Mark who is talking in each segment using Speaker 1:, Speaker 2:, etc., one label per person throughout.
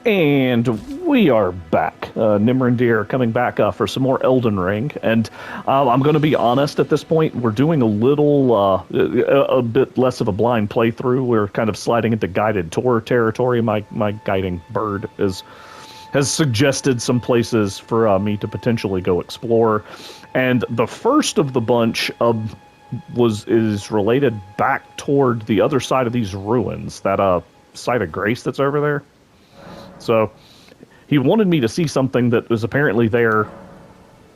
Speaker 1: And we are back. Nimrandir coming back for some more Elden Ring. And I'm going to be honest at this point, we're doing a bit less of a blind playthrough. We're kind of sliding into guided tour territory. My guiding bird has suggested some places for me to potentially go explore. And the first of the bunch is related back toward the other side of these ruins, that site of grace that's over there. So he wanted me to see something that was apparently there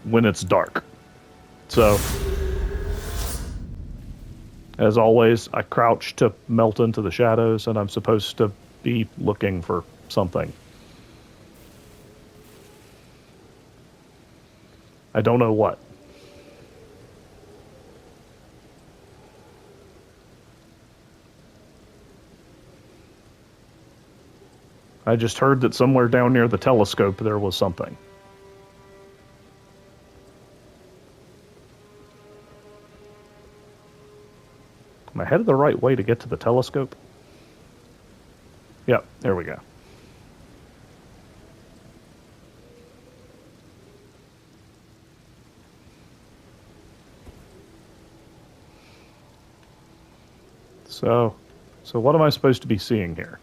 Speaker 1: when it's dark. So, as always, I crouch to melt into the shadows, and I'm supposed to be looking for something. I don't know what. I just heard that somewhere down near the telescope there was something. Am I headed the right way to get to the telescope? Yep, there we go. So what am I supposed to be seeing here?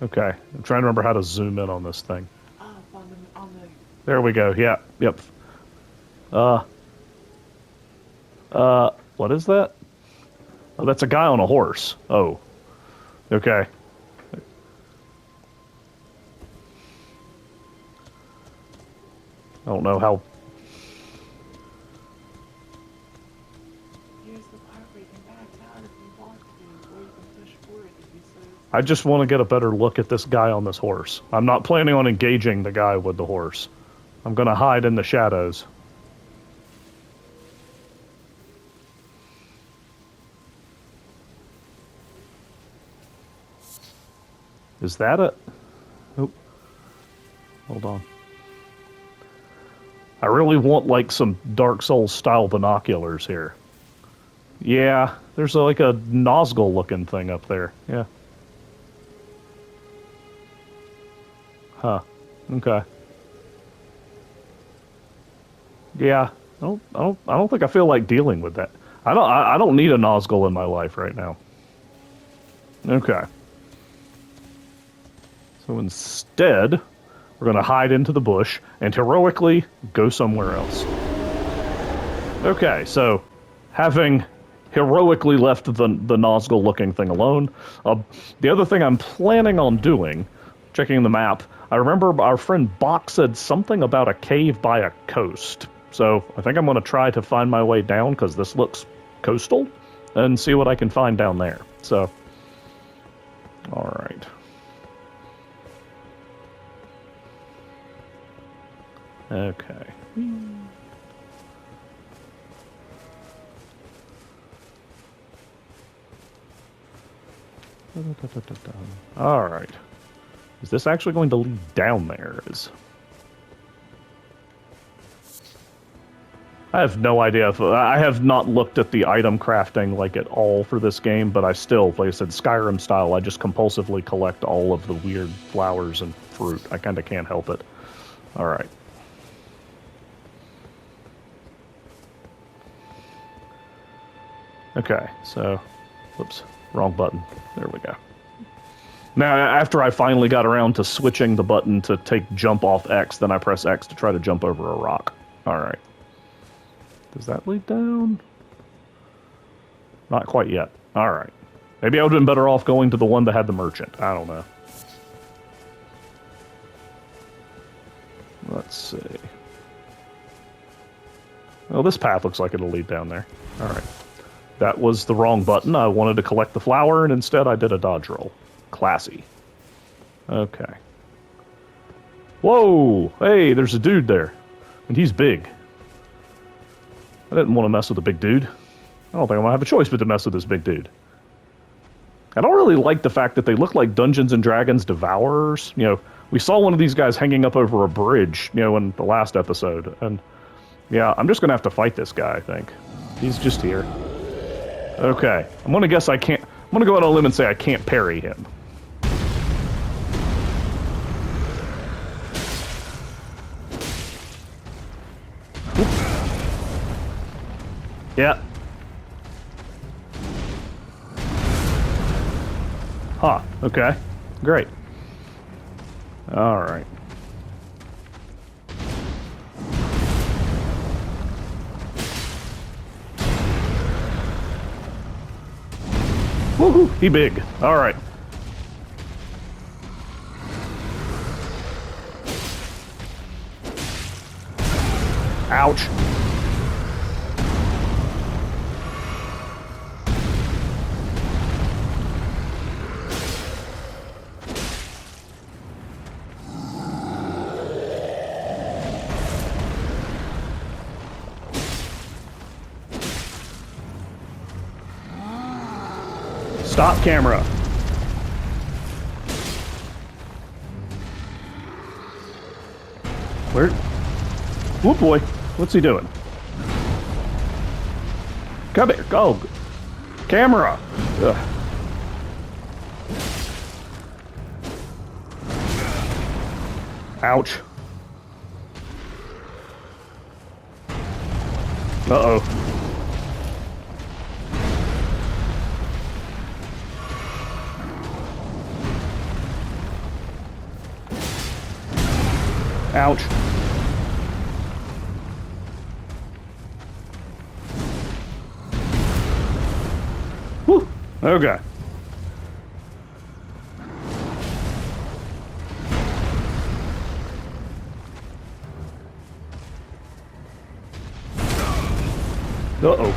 Speaker 1: Okay, I'm trying to remember how to zoom in on this thing. There we go. Yeah, yep. What is that? Oh, that's a guy on a horse. Oh, okay. I don't know how. I just want to get a better look at this guy on this horse. I'm not planning on engaging the guy with the horse. I'm going to hide in the shadows. Is that it? Oh. Hold on. I really want, like, some Dark Souls-style binoculars here. Yeah, there's like a Nazgul-looking thing up there. Yeah. Huh. Okay. Yeah. I don't think I feel like dealing with that. I don't need a Nazgul in my life right now. Okay. So instead, we're going to hide into the bush and heroically go somewhere else. Okay, so having heroically left the Nazgul-looking thing alone, the other thing I'm planning on doing, checking the map, I remember our friend Bach said something about a cave by a coast. So I think I'm going to try to find my way down, because this looks coastal, and see what I can find down there. So, alright. Okay. Alright. Is this actually going to lead down there? I have no idea if I have not looked at the item crafting like at all for this game, but I still, like I said, Skyrim style, I just compulsively collect all of the weird flowers and fruit. I kind of can't help it. Alright. Okay, so, whoops, wrong button. There we go. Now, after I finally got around to switching the button to take jump off X, then I press X to try to jump over a rock. Alright. Does that lead down? Not quite yet. Alright. Maybe I would have been better off going to the one that had the merchant. I don't know. Let's see. Well, this path looks like it'll lead down there. Alright. That was the wrong button. I wanted to collect the flower, and instead I did a dodge roll. Classy. Okay. Whoa! Hey, there's a dude there. And he's big. I didn't want to mess with a big dude. I don't think I'm going to have a choice but to mess with this big dude. I don't really like the fact that they look like Dungeons & Dragons Devourers. You know, we saw one of these guys hanging up over a bridge, you know, in the last episode. And, yeah, I'm just going to have to fight this guy, I think. He's just here. Okay. I'm going to guess I can't... gonna go out on a limb and say I can't parry him. Oop. Yeah. Huh, okay. Great. Alright. Woohoo! He big. Alright. Ouch. Stop camera. Where? Oh boy. What's he doing? Come here. Go. Camera. Ugh. Ouch. Uh-oh. Ouch. Whew. Okay. Uh-oh.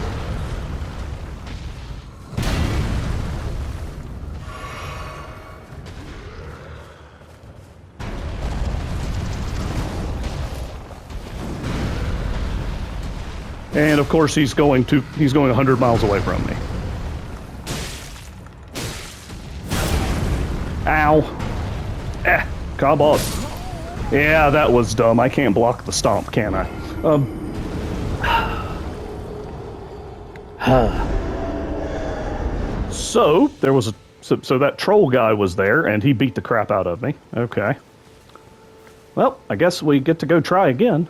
Speaker 1: And of course he's going 100 miles away from me. Ow. Come on. Yeah, that was dumb. I can't block the stomp, can I? So there was so that troll guy was there and he beat the crap out of me. Okay. Well, I guess we get to go try again.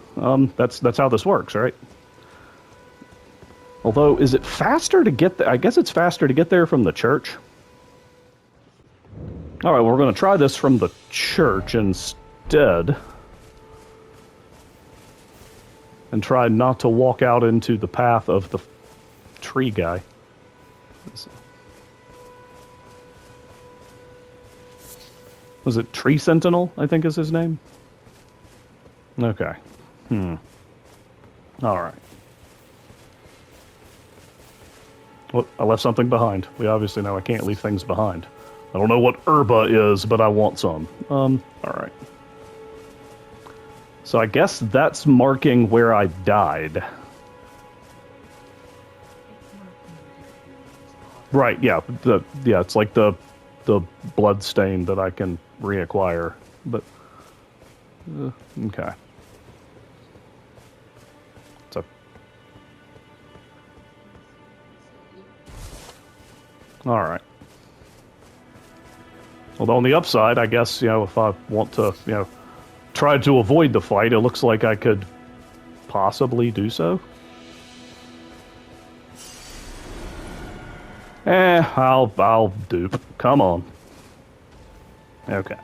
Speaker 1: That's how this works, right? Although, is it faster to get there? I guess it's faster to get there from the church. All right, well, we're going to try this from the church instead. And try not to walk out into the path of the tree guy. Was it Tree Sentinel, I think is his name? Okay. All right. Well, I left something behind. We obviously know I can't leave things behind. I don't know what herba is, but I want some. Alright. So I guess that's marking where I died. Right, yeah. It's like the blood stain that I can reacquire. But, okay. Alright. Although on the upside, I guess, if I want to, try to avoid the fight, it looks like I could possibly do so. I'll dupe. Come on. Okay.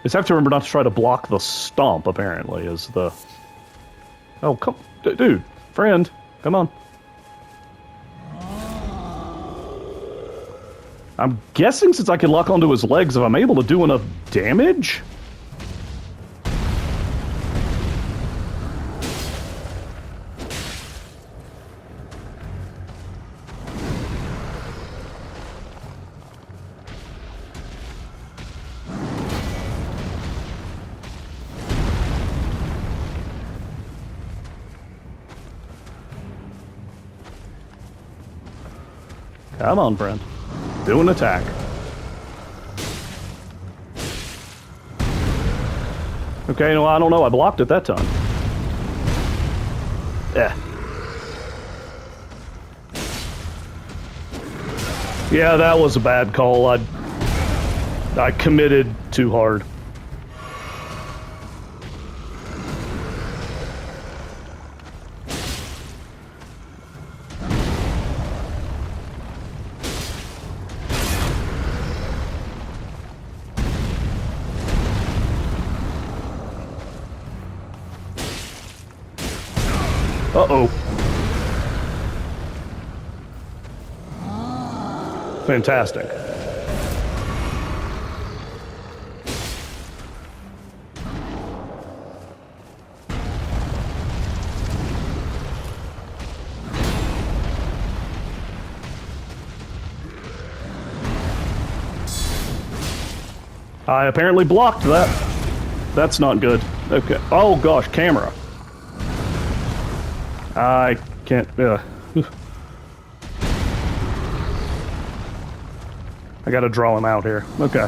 Speaker 1: Just have to remember not to try to block the stomp, apparently, is the... Oh, come... Dude, friend, come on. I'm guessing since I can lock onto his legs, if I'm able to do enough damage? Come on, friend. Do an attack. Okay, no, I don't know. I blocked it that time. Yeah, that was a bad call. I committed too hard. Uh-oh. Fantastic. I apparently blocked that. That's not good. Okay. Oh gosh, camera. I can't. I gotta draw him out here. Okay.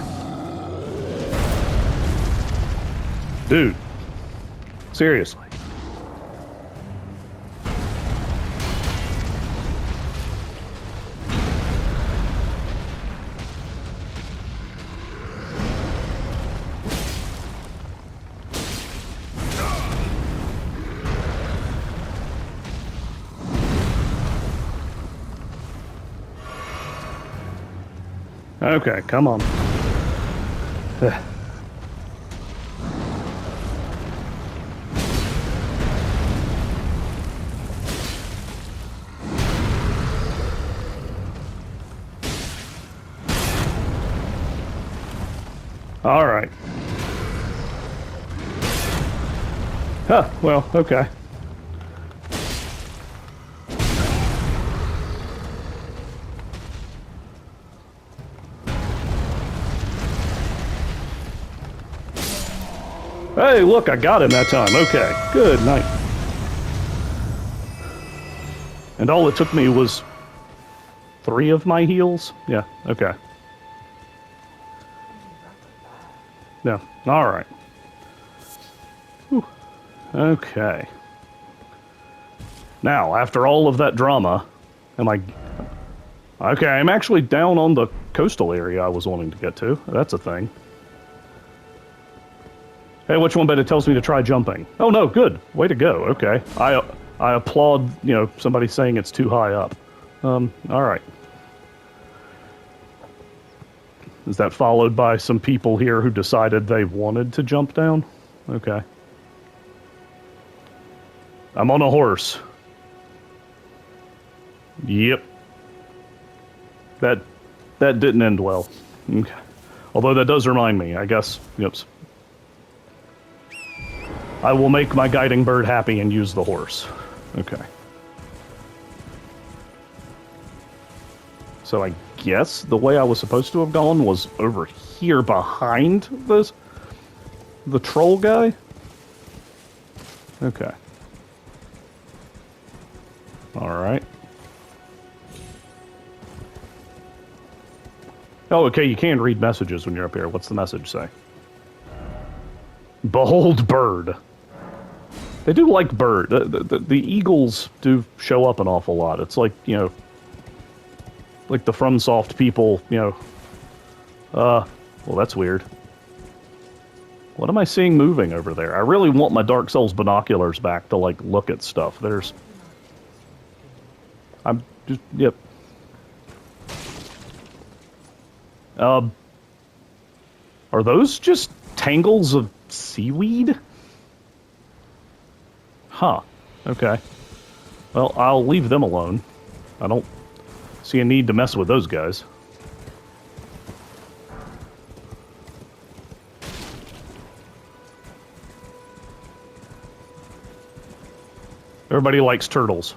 Speaker 1: Dude. Seriously. Okay, come on. All right. Huh, well, okay. Hey, look, I got him that time. Okay, good night. And all it took me was 3 of my heals? Yeah, okay. Yeah, alright. Okay. Now, after all of that drama, am I... Okay, I'm actually down on the coastal area I was wanting to get to. That's a thing. Hey, which one better tells me to try jumping? Oh no, good. Way to go. Okay. I applaud, you know, somebody saying it's too high up. Alright. Is that followed by some people here who decided they wanted to jump down? Okay. I'm on a horse. Yep. That didn't end well. Okay. Although that does remind me, I guess, yep. I will make my guiding bird happy and use the horse. Okay. So I guess the way I was supposed to have gone was over here behind the troll guy? Okay. Alright. Oh, okay, you can read messages when you're up here. What's the message say? Behold bird. They do like bird. The eagles do show up an awful lot. It's like, you know, like the FromSoft people, you know. Well, that's weird. What am I seeing moving over there? I really want my Dark Souls binoculars back to, like, look at stuff. There's... I'm just... Yep. Are those just tangles of seaweed? Huh. Okay. Well, I'll leave them alone. I don't see a need to mess with those guys. Everybody likes turtles.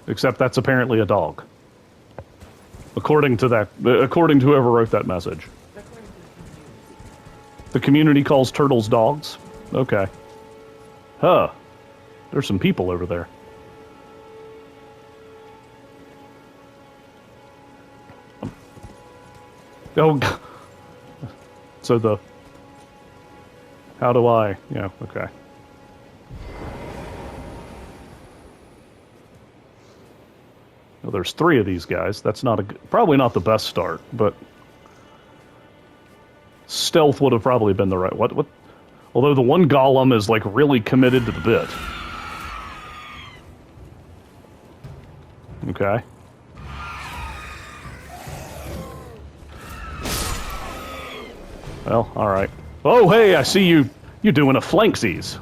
Speaker 1: Except that's apparently a dog. According to whoever wrote that message. The community calls turtles dogs? Okay. Huh. There's some people over there. Oh, so the... How do I... Yeah, okay. Well, there's 3 of these guys. That's not probably not the best start, but stealth would have probably been the right. What? Although the one golem is like really committed to the bit. Okay. Well, all right. Oh, hey, I see you. You're doing a flanksies.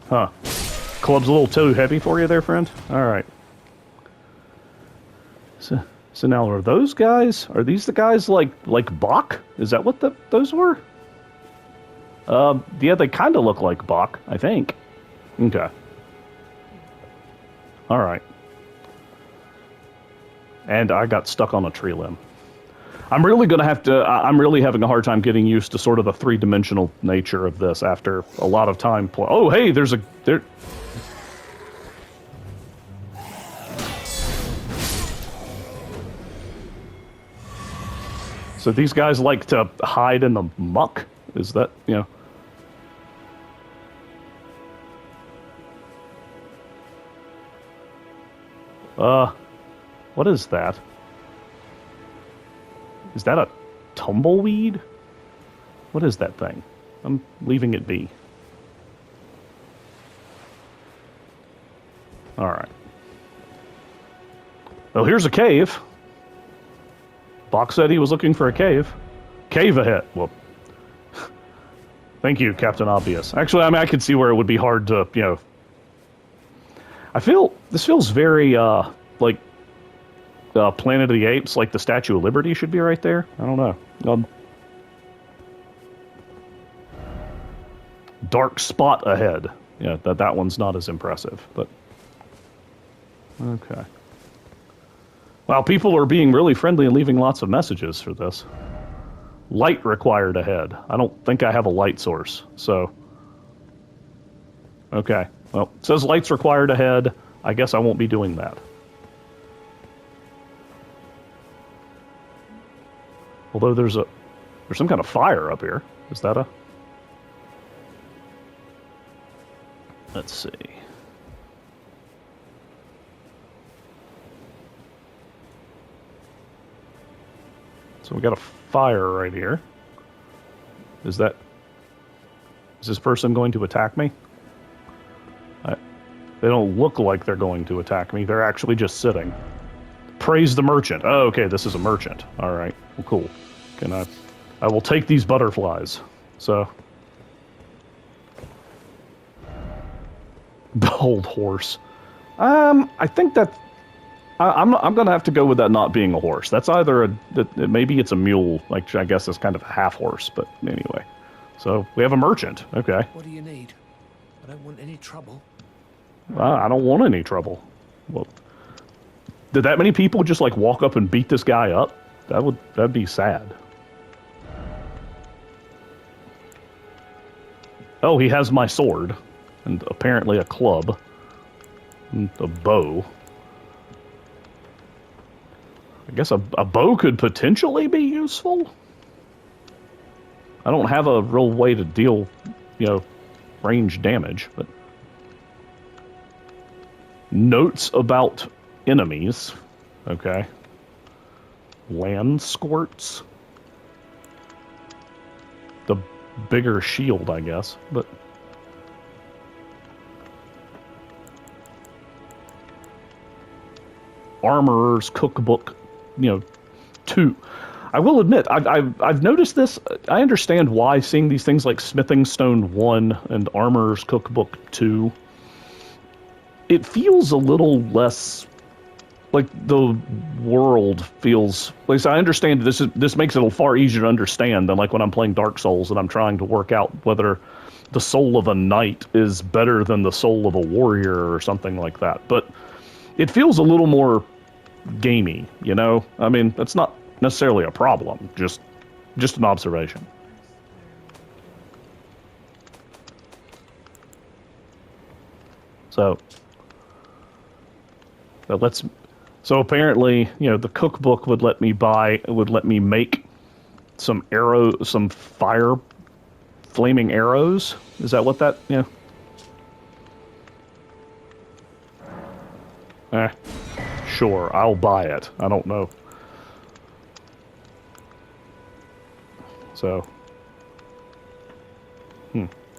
Speaker 1: Huh. Club's a little too heavy for you there, friend? Alright. So now are those guys? Are these the guys like Bach? Is that what those were? Yeah, they kind of look like Bach, I think. Okay. Alright. And I got stuck on a tree limb. I'm really going to have to... I'm really having a hard time getting used to sort of the three-dimensional nature of this after a lot of time play. Oh, hey, there's a... So these guys like to hide in the muck? Is that, you know... What is that? Is that a tumbleweed? What is that thing? I'm leaving it be. Alright. Well, here's a cave. Bach said he was looking for a cave. Cave ahead. Well, thank you, Captain Obvious. Actually, I mean, I could see where it would be hard to, you know... This feels very, like... Planet of the Apes, like the Statue of Liberty should be right there. I don't know. Dark spot ahead. Yeah, that one's not as impressive, but... Okay. Wow, people are being really friendly and leaving lots of messages for this. Light required ahead. I don't think I have a light source, so... Okay. Well, it says lights required ahead. I guess I won't be doing that. Although there's some kind of fire up here. Is that a... Let's see. So we got a fire right here. Is this person going to attack me? They don't look like they're going to attack me. They're actually just sitting. Praise the merchant. Oh, okay, this is a merchant. All right, well, cool. I will take these butterflies. So, the old horse. I think that I'm gonna have to go with that not being a horse. That's either maybe it's a mule, like I guess it's kind of a half horse. But anyway, so we have a merchant. Okay.
Speaker 2: What do you need? I don't want any trouble.
Speaker 1: I don't want any trouble. Well. Did that many people just like walk up and beat this guy up? That'd be sad. Oh, he has my sword, and apparently a club, and a bow. I guess a bow could potentially be useful. I don't have a real way to deal, you know, range damage, but notes about enemies. Okay. Land squirts. The bigger shield, I guess, but... Armorer's Cookbook, you know, 2. I will admit, I've noticed this. I understand why seeing these things like Smithing Stone 1 and Armorer's Cookbook 2, it feels a little less... like the world feels... like, I understand this makes it far easier to understand than like when I'm playing Dark Souls and I'm trying to work out whether the soul of a knight is better than the soul of a warrior or something like that. But it feels a little more gamey, you know? I mean, that's not necessarily a problem, just an observation. So let's... So apparently, you know, the cookbook would let me make some some fire, flaming arrows. Is that what that? Yeah. Sure, I'll buy it. I don't know. So.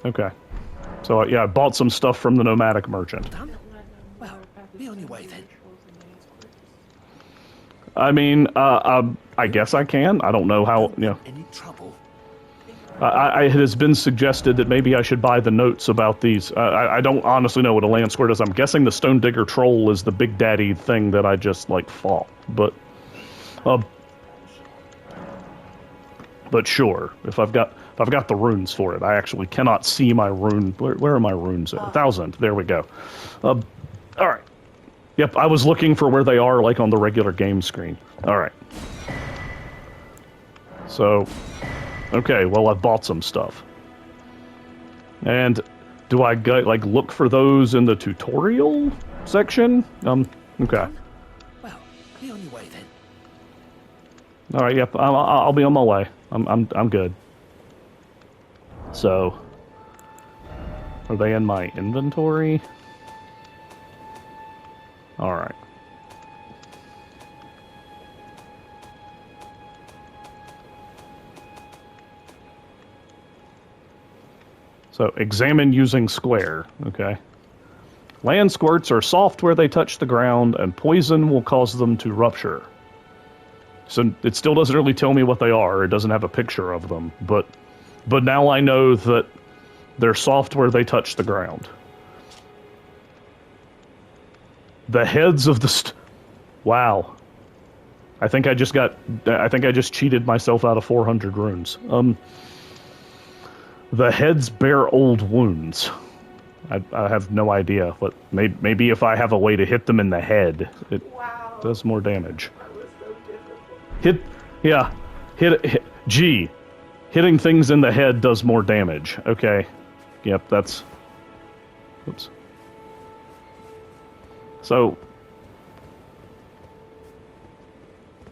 Speaker 1: Okay. So, yeah, I bought some stuff from the nomadic merchant.
Speaker 2: Done? Well, be on your way then.
Speaker 1: I mean, I guess I can. I don't know how, you know.
Speaker 2: Any trouble?
Speaker 1: It has been suggested that maybe I should buy the notes about these. I don't honestly know what a land squirt is. I'm guessing the Stone Digger Troll is the big daddy thing that I just, like, fought. But sure, if I've got the runes for it. I actually cannot see my rune. Where are my runes at? 1,000. There we go. All right. Yep, I was looking for where they are, like, on the regular game screen. All right. So, okay, well, I've bought some stuff. And do I, like, look for those in the tutorial section? Okay.
Speaker 2: Well, be on your way then.
Speaker 1: All right, yep, I'll be on my way. I'm good. So, are they in my inventory? All right. So, examine using square, okay. Land squirts are soft where they touch the ground, and poison will cause them to rupture. So, it still doesn't really tell me what they are. It doesn't have a picture of them, but now I know that they're soft where they touch the ground. The heads of the wow. I think I just cheated myself out of 400 runes. The heads bear old wounds. I have no idea, but maybe if I have a way to hit them in the head, it does more damage.
Speaker 3: That was so difficult.
Speaker 1: G. Hitting things in the head does more damage. Okay. Yep, that's... Oops. So,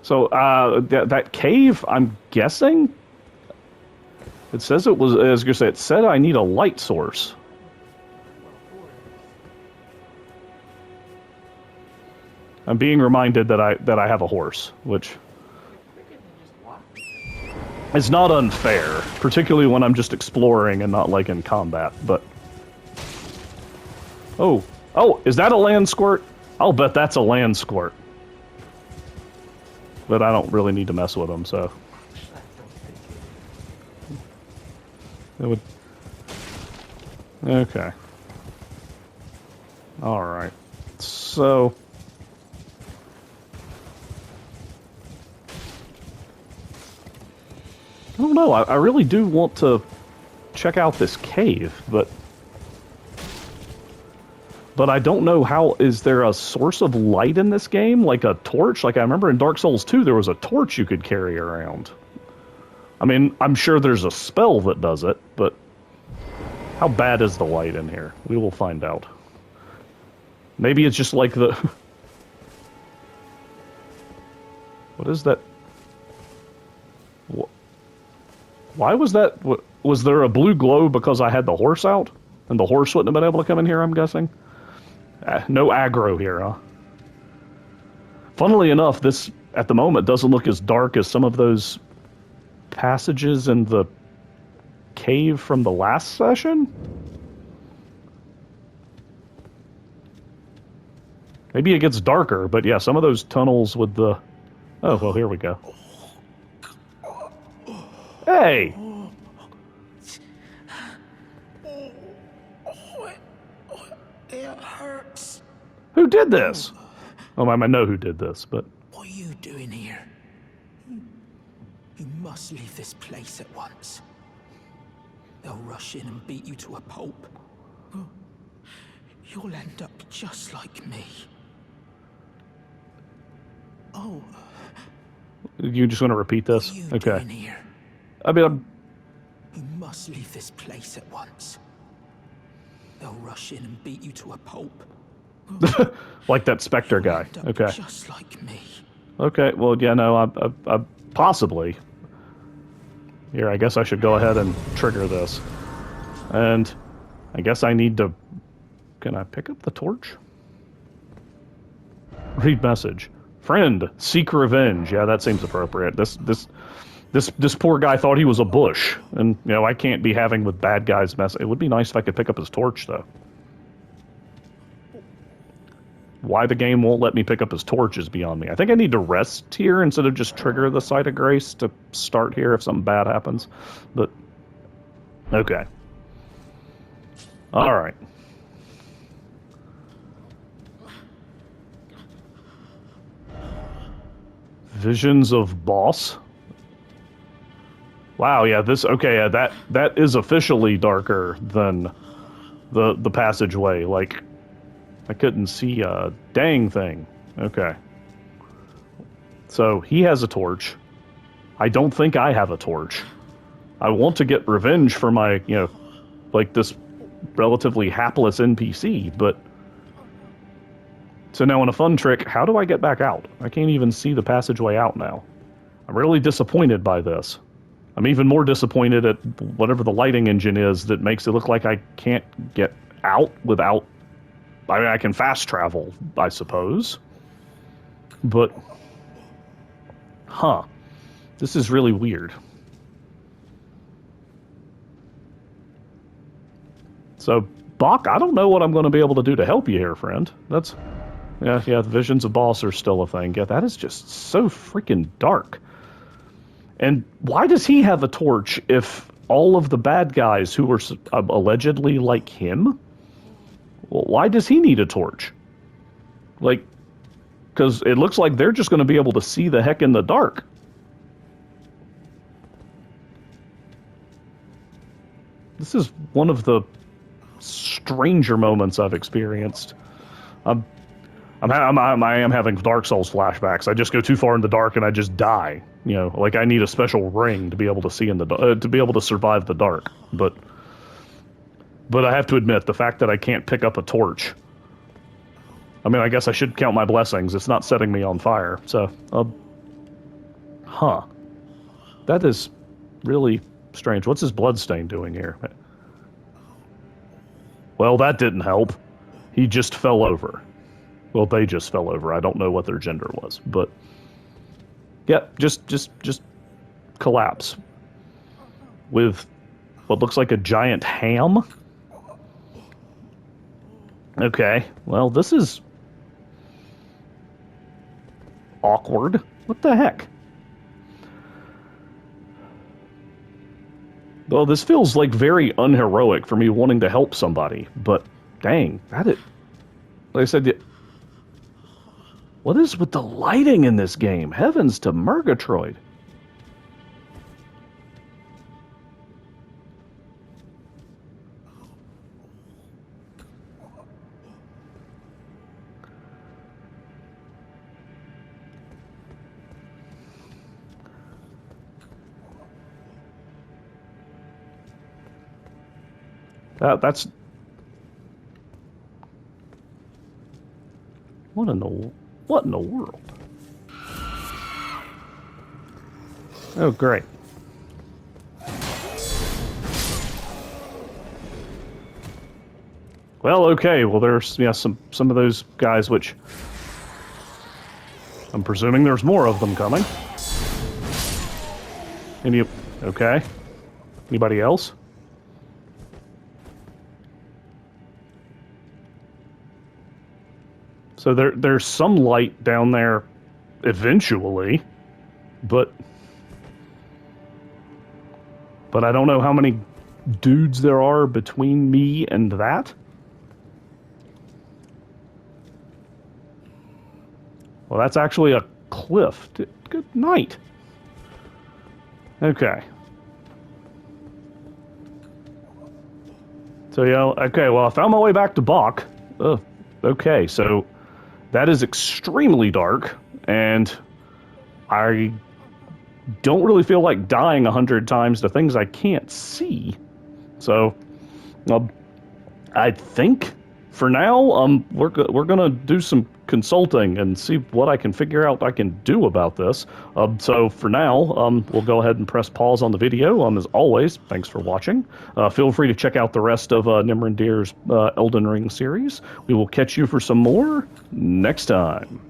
Speaker 1: that cave, I'm guessing? It says it was, as you say, it said I need a light source. I'm being reminded that I have a horse, which is not unfair, particularly when I'm just exploring and not, like, in combat, but... Oh, is that a land squirt? I'll bet that's a land squirt. But I don't really need to mess with them, so... It would... Okay. Alright. So... I don't know, I really do want to check out this cave, but I don't know how... Is there a source of light in this game? Like a torch? Like I remember in Dark Souls 2 there was a torch you could carry around. I mean, I'm sure there's a spell that does it, but how bad is the light in here? We will find out. Maybe it's just like the... What is that? Why was that? Was there a blue glow because I had the horse out? And the horse wouldn't have been able to come in here, I'm guessing? No aggro here, huh? Funnily enough, this, at the moment, doesn't look as dark as some of those passages in the cave from the last session? Maybe it gets darker, but yeah, some of those tunnels with the... Oh, well, here we go. Hey!
Speaker 2: It hurts.
Speaker 1: Who did this? Oh, I know who did this, but...
Speaker 2: What are you doing here? You must leave this place at once. They'll rush in and beat you to a pulp. You'll end up just like me. Oh.
Speaker 1: You just want to repeat this?
Speaker 2: What are you
Speaker 1: Okay.
Speaker 2: doing here?
Speaker 1: I mean,
Speaker 2: You must leave this place at once. They'll rush in and beat you to a pulp.
Speaker 1: like that Spectre
Speaker 2: You'll
Speaker 1: guy.
Speaker 2: end up
Speaker 1: Okay.
Speaker 2: just like me.
Speaker 1: Okay, well, yeah, no, I possibly. Here, I guess I should go ahead and trigger this. And I guess I need to... Can I pick up the torch? Read message. Friend, seek revenge. Yeah, that seems appropriate. This poor guy thought he was a bush. And, you know, I can't be having with bad guys mess. It would be nice if I could pick up his torch, though. Why the game won't let me pick up his torch is beyond me. I think I need to rest here instead of just trigger the Site of Grace to start here if something bad happens. But, okay. Alright. Visions of Boss. Wow, yeah, okay, yeah, that is officially darker than the passageway. Like, I couldn't see a dang thing. Okay. So, he has a torch. I don't think I have a torch. I want to get revenge for my, you know, like this relatively hapless NPC, but... So now in a fun trick, how do I get back out? I can't even see the passageway out now. I'm really disappointed by this. I'm even more disappointed at whatever the lighting engine is that makes it look like I can't get out without... I mean, I can fast travel, I suppose. But... Huh. This is really weird. So, Bach, I don't know what I'm going to be able to do to help you here, friend. That's... Yeah, the visions of Boss are still a thing. Yeah, that is just so freaking dark. And why does he have a torch if all of the bad guys who were allegedly like him? Well, why does he need a torch? Like, because it looks like they're just going to be able to see the heck in the dark. This is one of the stranger moments I've experienced. I am having Dark Souls flashbacks. I just go too far in the dark and I just die. You know, like I need a special ring to be able to see in the to be able to survive the dark. But I have to admit, the fact that I can't pick up a torch. I mean, I guess I should count my blessings. It's not setting me on fire. So, huh? That is really strange. What's his bloodstain doing here? Well, that didn't help. He just fell over. Well, they just fell over. I don't know what their gender was, but yeah, just collapse with what looks like a giant ham. Okay, well, this is awkward. What the heck? Well, this feels like very unheroic for me wanting to help somebody, but dang, like I said, what is with the lighting in this game? Heavens to Murgatroyd. That's... What in the world? Oh, great. Well, okay. Well, there's some of those guys which I'm presuming there's more of them coming. Okay? Anybody else? So there's some light down there eventually, but I don't know how many dudes there are between me and that. Well, that's actually a cliff. Good night. Okay. So, okay, well, I found my way back to Bach. Okay, so that is extremely dark, and I don't really feel like dying 100 times to things I can't see. So, I think for now, we're gonna do some consulting and see what I can figure out I can do about this. So for now, we'll go ahead and press pause on the video. As always, thanks for watching. Feel free to check out the rest of Nimrandir's Elden Ring series. We will catch you for some more next time.